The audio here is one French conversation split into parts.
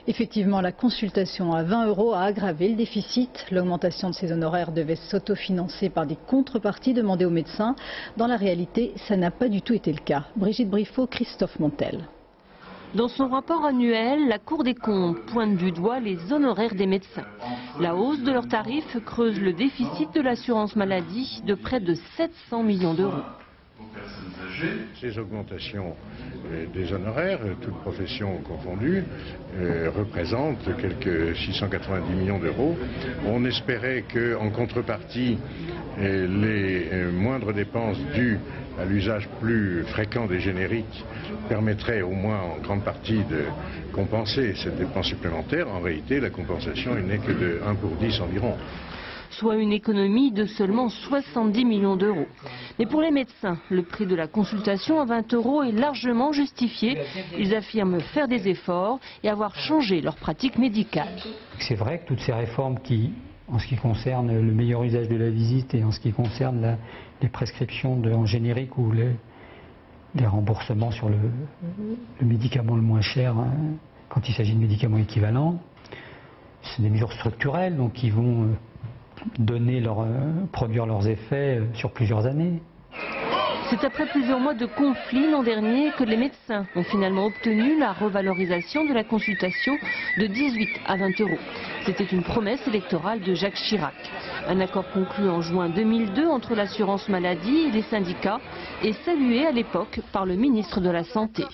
Effectivement, la consultation à 20 € a aggravé le déficit. L'augmentation de ces honoraires devait s'autofinancer par des contreparties demandées aux médecins. Dans la réalité, ça n'a pas du tout été le cas. Brigitte Briffaut, Christophe Montel. Dans son rapport annuel, la Cour des comptes pointe du doigt les honoraires des médecins. La hausse de leurs tarifs creuse le déficit de l'assurance maladie de près de 700 millions d'euros. Ces augmentations des honoraires, toutes professions confondues, représentent quelques 690 millions d'euros. On espérait qu'en contrepartie, les moindres dépenses dues à l'usage plus fréquent des génériques permettraient au moins en grande partie de compenser cette dépense supplémentaire. En réalité, la compensation n'est que de 1 pour 10 environ. Soit une économie de seulement 70 millions d'euros. Mais pour les médecins, le prix de la consultation à 20 € est largement justifié. Ils affirment faire des efforts et avoir changé leur pratique médicale. C'est vrai que toutes ces réformes qui, en ce qui concerne le meilleur usage de la visite et en ce qui concerne les prescriptions en générique ou les remboursements sur le médicament le moins cher, hein, quand il s'agit de médicaments équivalents, c'est des mesures structurelles donc qui vont produire leurs effets sur plusieurs années. C'est après plusieurs mois de conflit l'an dernier que les médecins ont finalement obtenu la revalorisation de la consultation de 18 à 20 €. C'était une promesse électorale de Jacques Chirac. Un accord conclu en juin 2002 entre l'assurance maladie et les syndicats et salué à l'époque par le ministre de la Santé.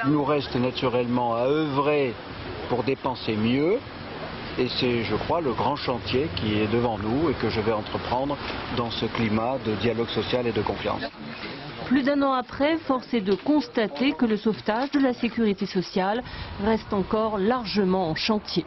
Il nous reste naturellement à œuvrer pour dépenser mieux. Et c'est, je crois, le grand chantier qui est devant nous et que je vais entreprendre dans ce climat de dialogue social et de confiance. Plus d'1 an après, force est de constater que le sauvetage de la sécurité sociale reste encore largement en chantier.